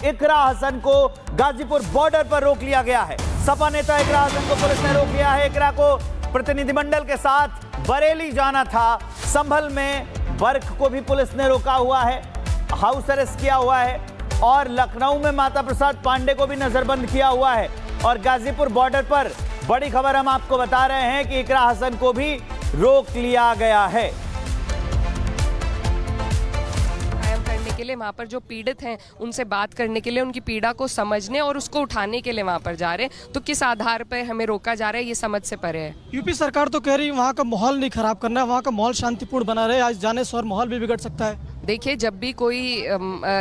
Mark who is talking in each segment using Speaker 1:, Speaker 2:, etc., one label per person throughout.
Speaker 1: इकरा हसन को गाजीपुर बॉर्डर पर रोक लिया गया है। सपा नेता इकरा हसन को पुलिस ने रोक लिया है। इकरा को प्रतिनिधिमंडल के साथ बरेली जाना था। संभल में बर्क को भी पुलिस ने रोका हुआ है, हाउस अरेस्ट किया हुआ है, और लखनऊ में माता प्रसाद पांडे को भी नजरबंद किया हुआ है। और गाजीपुर बॉर्डर पर बड़ी खबर हम आपको बता रहे हैं कि इकरा हसन को भी रोक लिया गया है।
Speaker 2: के लिए वहाँ पर जो पीड़ित हैं उनसे बात करने के लिए, उनकी पीड़ा को समझने और उसको उठाने के लिए वहाँ पर जा रहे हैं। तो किस आधार पर हमें रोका जा रहा है, ये समझ से परे है।
Speaker 3: यूपी सरकार तो कह रही है वहाँ का माहौल नहीं खराब करना है, वहाँ का माहौल शांतिपूर्ण बना रहे। आज जाने से और माहौल भी बिगड़ सकता है।
Speaker 2: देखिए, जब भी कोई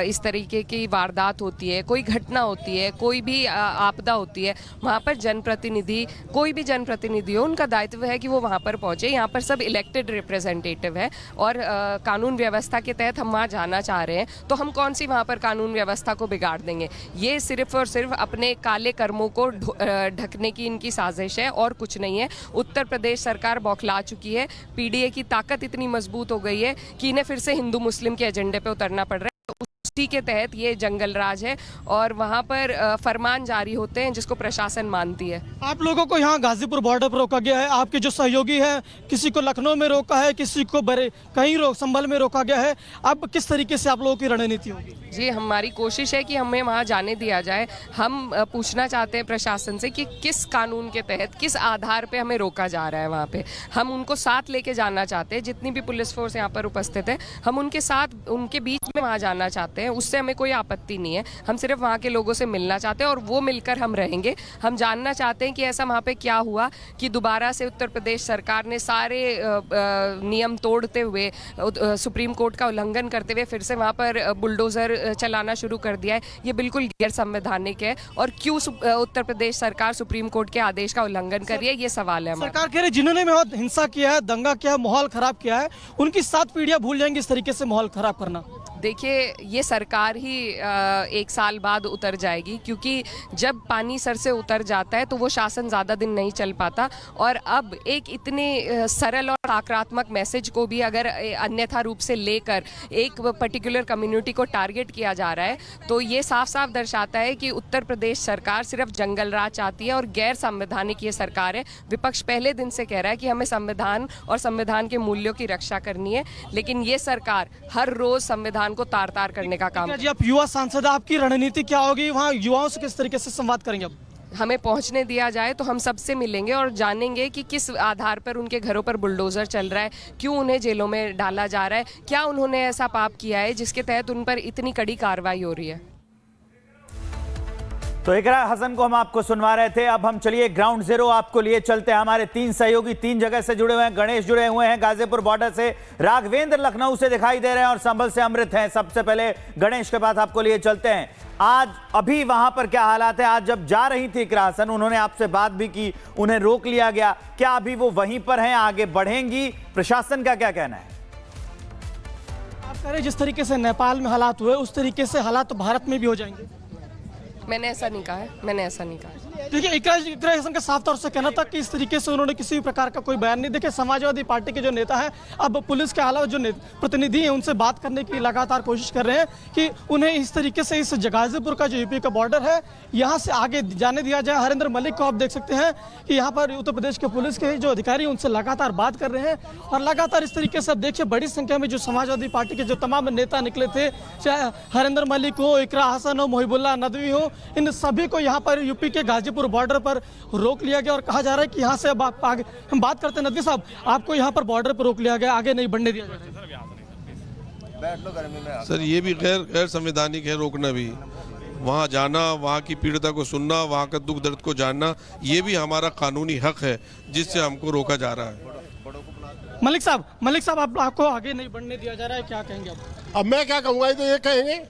Speaker 2: इस तरीके की वारदात होती है, कोई घटना होती है, कोई भी आपदा होती है, वहाँ पर जनप्रतिनिधि, कोई भी जनप्रतिनिधि हो, उनका दायित्व है कि वो वहाँ पर पहुँचे। यहाँ पर सब इलेक्टेड रिप्रेजेंटेटिव है और कानून व्यवस्था के तहत हम वहाँ जाना चाह रहे हैं, तो हम कौन सी वहाँ पर कानून व्यवस्था को बिगाड़ देंगे। ये सिर्फ और सिर्फ अपने काले कर्मों को ढकने की इनकी साजिश है और कुछ नहीं है। उत्तर प्रदेश सरकार बौखला चुकी है। पीडीए की ताकत इतनी मजबूत हो गई है कि इन्हें फिर से हिंदू मुस्लिम के एजेंडे पे उतरना पड़ रहा है। उसी के तहत ये जंगल राज है और वहाँ पर फरमान जारी होते हैं जिसको प्रशासन मानती है।
Speaker 3: आप लोगों को यहाँ गाजीपुर बॉर्डर पर रोका गया है। आपके जो सहयोगी हैं, किसी को लखनऊ में रोका है, किसी को कहीं संभल में रोका गया है। अब किस तरीके से आप लोगों की रणनीति होगी?
Speaker 2: जी, हमारी कोशिश है कि हमें वहाँ जाने दिया जाए। हम पूछना चाहते हैं प्रशासन से कि किस कानून के तहत, किस आधार पे हमें रोका जा रहा है वहाँ पे। हम उनको साथ लेके जाना चाहते हैं। जितनी भी पुलिस फोर्स यहाँ पर उपस्थित है, हम उनके साथ, उनके बीच में वहाँ जाना चाहते हैं। उससे हमें कोई आपत्ति नहीं है। हम सिर्फ वहाँ के लोगों से मिलना चाहते हैं और वो मिलकर हम रहेंगे। हम जानना चाहते हैं कि ऐसा वहाँ पे क्या हुआ कि दोबारा से उत्तर प्रदेश सरकार ने सारे नियम तोड़ते हुए, सुप्रीम कोर्ट का उल्लंघन करते हुए फिर से वहाँ पर बुलडोजर चलाना शुरू कर दिया है। ये बिल्कुल गैर संवैधानिक है। और क्यों उत्तर प्रदेश सरकार सुप्रीम कोर्ट के आदेश का उल्लंघन कर रही है, ये सवाल है।
Speaker 3: सरकार कह रही है जिन्होंने बहुत हिंसा किया है, दंगा किया है, माहौल खराब किया है, उनकी 7 पीढ़ियां भूल जाएंगी इस तरीके से माहौल खराब करना।
Speaker 2: देखिए, ये सरकार ही 1 साल बाद उतर जाएगी, क्योंकि जब पानी सर से उतर जाता है तो वो शासन ज़्यादा दिन नहीं चल पाता। और अब एक इतने सरल और आक्रामक मैसेज को भी अगर अन्यथा रूप से लेकर एक पर्टिकुलर कम्युनिटी को टारगेट किया जा रहा है, तो ये साफ साफ दर्शाता है कि उत्तर प्रदेश सरकार सिर्फ जंगल राज चाहती है और गैर संवैधानिक ये सरकार है। विपक्ष पहले दिन से कह रहा है कि हमें संविधान और संविधान के मूल्यों की रक्षा करनी है, लेकिन ये सरकार हर रोज संविधान को तार-तार करने का काम।
Speaker 3: जी, आप युवा सांसद, आपकी रणनीति क्या होगी? वहाँ युवाओं से किस तरीके से संवाद करेंगे? अब
Speaker 2: हमें पहुंचने दिया जाए तो हम सबसे मिलेंगे और जानेंगे कि किस आधार पर उनके घरों पर बुलडोजर चल रहा है, क्यों उन्हें जेलों में डाला जा रहा है, क्या उन्होंने ऐसा पाप किया है जिसके तहत उन पर इतनी कड़ी कार्रवाई हो रही है।
Speaker 1: तो इकरा हसन को हम आपको सुनवा रहे थे। अब हम चलिए ग्राउंड जीरो आपको लिए चलते हैं। हमारे 3 सहयोगी 3 जगह से जुड़े हुए हैं। गणेश जुड़े हुए हैं गाजीपुर बॉर्डर से, राघवेंद्र लखनऊ से दिखाई दे रहे हैं और संभल से अमृत हैं। सबसे पहले गणेश के पास आपको लिए चलते हैं। आज अभी वहां पर क्या हालात है? आज जब जा रही थी इकरा हसन, उन्होंने आपसे बात भी की, उन्हें रोक लिया गया, क्या अभी वो वहीं पर हैं, आगे बढ़ेंगी? प्रशासन का क्या कहना है?
Speaker 3: आप कह रहे जिस तरीके से नेपाल में हालात हुए उस तरीके से हालात भारत में भी हो जाएंगे?
Speaker 2: मैंने ऐसा नहीं कहा है, मैंने ऐसा नहीं कहा है।
Speaker 3: देखिए, इकरा हसन का साफ तौर से कहना था कि इस तरीके से उन्होंने किसी भी प्रकार का कोई बयान नहीं। देखिए, समाजवादी पार्टी के जो नेता है, अब पुलिस के अलावा जो प्रतिनिधि हैं उनसे बात करने की लगातार कोशिश कर रहे हैं कि उन्हें इस तरीके से इस गाजीपुर का जो यूपी का बॉर्डर है, यहाँ से आगे जाने दिया जाए। हरेंद्र मलिक को आप देख सकते हैं कि यहाँ पर उत्तर प्रदेश के पुलिस के जो अधिकारी उनसे लगातार बात कर रहे हैं और लगातार इस तरीके से अब देखिए बड़ी संख्या में जो समाजवादी पार्टी के जो तमाम नेता निकले थे, चाहे हरेंद्र मलिक हो, इकरा हसन हो, मुहिबुल्लाह नदवी हो, इन सभी को यहाँ पर यूपी के गाजीपुर बॉर्डर पर रोक लिया गया और कहा जा रहा है कि यहाँ से अब आप आगे हम बात करते हैं। नदवी साहब, आपको यहाँ पर बॉर्डर पर रोक लिया गया, आगे नहीं बढ़ने दिया जाएगा।
Speaker 4: सर, ये भी गैर संवैधानिक है, रोकना भी। वहाँ जाना, वहाँ की पीड़िता को सुनना, वहाँ का दुख दर्द को जानना, ये भी हमारा कानूनी हक है जिससे हमको रोका जा रहा है।
Speaker 3: मलिक साहब, आपको आगे नहीं बढ़ने दिया जा रहा है, क्या कहेंगे आप?
Speaker 5: अब मैं क्या कहूँगा, तो ये कहेंगे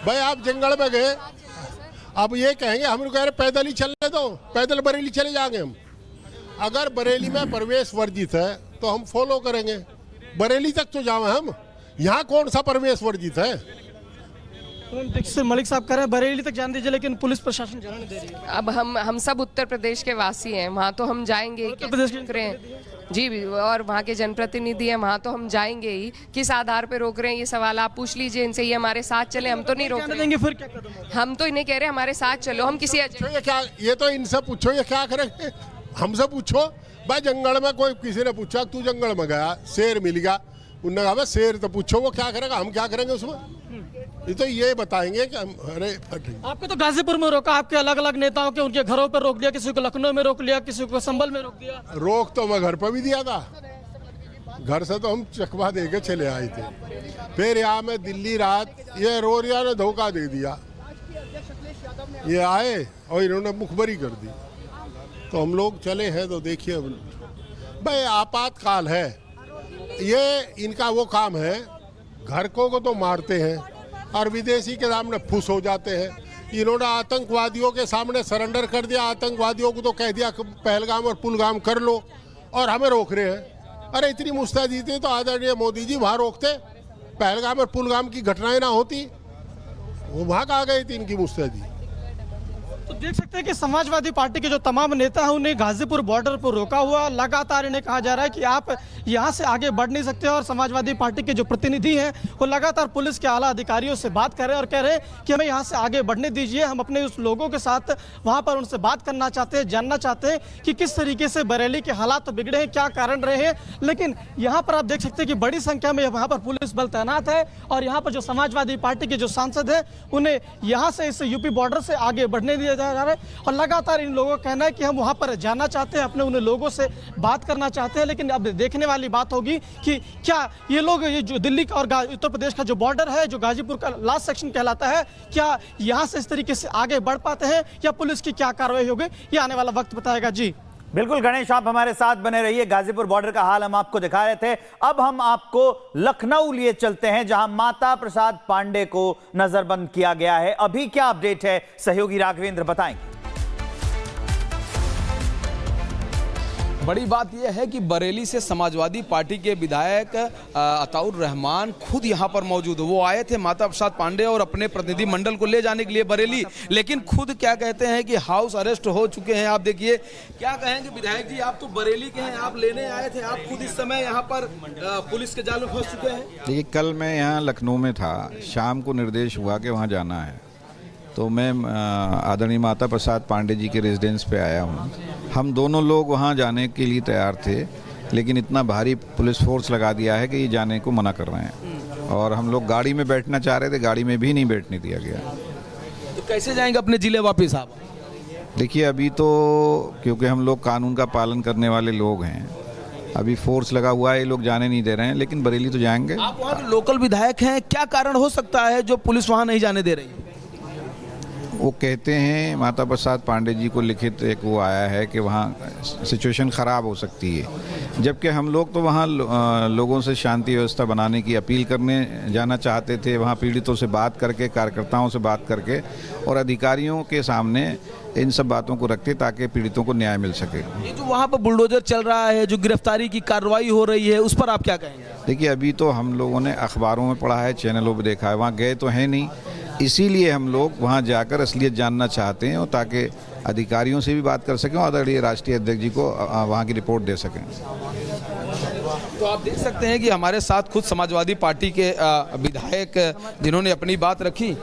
Speaker 5: भाई आप जंगल में गए, अब ये कहेंगे हम कह रहे पैदल ही चलने दो, पैदल बरेली चले जाएंगे हम। अगर बरेली में प्रवेश वर्जित है तो हम फॉलो करेंगे, बरेली तक तो जाए हम, यहाँ कौन सा प्रवेश वर्जित है?
Speaker 3: जैसे मलिक साहब कह रहे हैं बरेली तक जाने दीजिए, लेकिन पुलिस प्रशासन जाने नहीं दे रही है।
Speaker 2: अब हम सब उत्तर प्रदेश के वासी हैं, वहाँ तो हम जाएंगे ही।
Speaker 3: उत्तर प्रदेश के
Speaker 2: रोक रहे हैं जी, और वहाँ के जनप्रतिनिधि हैं, वहाँ तो हम जाएंगे ही। किस आधार पे रोक रहे हैं ये सवाल आप पूछ लीजिए इनसे। ये हमारे साथ चले, हम तो नहीं रोक
Speaker 3: जाने
Speaker 2: रहे।
Speaker 3: देंगे फिर क्या कदम होगा?
Speaker 2: हम तो इन्हें कह रहे हैं हमारे साथ चलो, हम किसी
Speaker 5: ये क्या, ये तो इनसे पूछो ये क्या करेंगे, हमसे पूछो। भाई जंगल में कोई किसी ने पूछा तू जंगल में गया शेर मिल गया, उन्होंने कहा शेर तो पूछो वो क्या करेगा, हम क्या करेंगे उसमें। ये तो ये बताएंगे कि हम, अरे
Speaker 3: आपको तो गाजीपुर में रोका, आपके अलग अलग नेताओं के उनके घरों पर रोक दिया, किसी को लखनऊ में रोक लिया, किसी को संभल में रोक दिया।
Speaker 5: रोक तो मैं घर पर भी दिया था, घर से तो हम चकवा दे के चले आए थे। फिर यहाँ में दिल्ली रात ये रोरिया ने धोखा दे दिया, ये आए और इन्होंने मुखबरी कर दी, तो हम लोग चले हैं। तो देखिए भाई आपातकाल है, ये इनका वो काम है, घर को तो मारते हैं और विदेशी के सामने फुस हो जाते हैं। इन्होंने आतंकवादियों के सामने सरेंडर कर दिया, आतंकवादियों को तो कह दिया पहलगाम और पुलगाम कर लो, और हमें रोक रहे हैं। अरे इतनी मुस्तैदी थी तो आदरणीय मोदी जी वहाँ रोकते, पहलगाम और पुलगाम की घटनाएं ना होती, वो वहाँ कहाँ गई थी इनकी मुस्तैदी।
Speaker 3: तो देख सकते हैं कि समाजवादी पार्टी के जो तमाम नेता हैं उन्हें गाजीपुर बॉर्डर पर रोका हुआ। लगातार इन्हें कहा जा रहा है कि आप यहाँ से आगे बढ़ नहीं सकते, और समाजवादी पार्टी के जो प्रतिनिधि हैं वो लगातार पुलिस के आला अधिकारियों से बात कर रहे हैं और कह रहे हैं कि हमें यहाँ से आगे बढ़ने दीजिए। हम अपने उस लोगों के साथ वहाँ पर उनसे बात करना चाहते हैं, जानना चाहते हैं कि किस तरीके से बरेली के हालात तो बिगड़े हैं, क्या कारण रहे हैं। लेकिन यहाँ पर आप देख सकते हैं कि बड़ी संख्या में वहाँ पर पुलिस बल तैनात है, और यहाँ पर जो समाजवादी पार्टी के जो सांसद हैं उन्हें यहाँ से इस यूपी बॉर्डर से आगे बढ़ने दिया जा रहा है। और लगातार इन लोगों का कहना है कि हम वहां पर जाना चाहते हैं, अपने उन लोगों से बात करना चाहते हैं। लेकिन अब देखने वाली बात होगी कि क्या ये लोग, ये जो दिल्ली का और उत्तर प्रदेश का जो बॉर्डर है, जो गाजीपुर का लास्ट सेक्शन कहलाता है, क्या यहां से इस तरीके से आगे बढ़ पाते हैं, या पुलिस की क्या कार्रवाई होगी, ये आने वाला वक्त बताएगा। जी
Speaker 1: बिल्कुल गणेश, आप हमारे साथ बने रहिए। गाजीपुर बॉर्डर का हाल हम आपको दिखा रहे थे। अब हम आपको लखनऊ लिए चलते हैं, जहां माता प्रसाद पांडे को नजरबंद किया गया है। अभी क्या अपडेट है, सहयोगी राघवेंद्र बताएंगे।
Speaker 6: बड़ी बात यह है कि बरेली से समाजवादी पार्टी के विधायक अताउर रहमान खुद यहां पर मौजूद है। वो आए थे माता प्रसाद पांडे और अपने प्रतिनिधि मंडल को ले जाने के लिए बरेली, लेकिन खुद क्या कहते हैं कि हाउस अरेस्ट हो चुके हैं। आप देखिए क्या कहेंगे विधायक जी, आप तो बरेली के हैं, आप लेने आए थे, आप खुद इस समय यहाँ पर पुलिस के जाल में फंस चुके हैं।
Speaker 7: देखिए कल मैं यहाँ लखनऊ में था, शाम को निर्देश हुआ कि वहाँ जाना है, तो मैं आदरणीय माता प्रसाद पांडे जी के रेजिडेंस पे आया हूँ। हम दोनों लोग वहाँ जाने के लिए तैयार थे, लेकिन इतना भारी पुलिस फोर्स लगा दिया है कि ये जाने को मना कर रहे हैं, और हम लोग गाड़ी में बैठना चाह रहे थे, गाड़ी में भी नहीं बैठने दिया गया।
Speaker 6: तो कैसे जाएंगे अपने जिले वापिस आप?
Speaker 7: देखिए अभी तो क्योंकि हम लोग कानून का पालन करने वाले लोग हैं, अभी फोर्स लगा हुआ है, ये लोग जाने नहीं दे रहे हैं, लेकिन बरेली तो जाएंगे।
Speaker 6: आप वहाँ के लोकल विधायक हैं, क्या कारण हो सकता है जो पुलिस वहाँ नहीं जाने दे रही है?
Speaker 7: वो कहते हैं माता प्रसाद पांडे जी को लिखित एक वो आया है कि वहाँ सिचुएशन ख़राब हो सकती है, जबकि हम लोग तो वहाँ लोगों से शांति व्यवस्था बनाने की अपील करने जाना चाहते थे। वहाँ पीड़ितों से बात करके, कार्यकर्ताओं से बात करके और अधिकारियों के सामने इन सब बातों को रखते ताकि पीड़ितों को न्याय मिल सके।
Speaker 6: ये जो वहाँ पर बुलडोजर चल रहा है, जो गिरफ्तारी की कार्रवाई हो रही है, उस पर आप क्या कहेंगे?
Speaker 7: देखिए अभी तो हम लोगों ने अखबारों में पढ़ा है, चैनलों पर देखा है, वहाँ गए तो हैं नहीं, इसीलिए हम लोग वहाँ जाकर असलियत जानना चाहते हैं, और ताकि अधिकारियों से भी बात कर सकें और आदरणीय राष्ट्रीय अध्यक्ष जी को वहाँ की रिपोर्ट दे सकें।
Speaker 6: तो आप देख सकते हैं कि हमारे साथ खुद समाजवादी पार्टी के विधायक जिन्होंने अपनी बात रखी।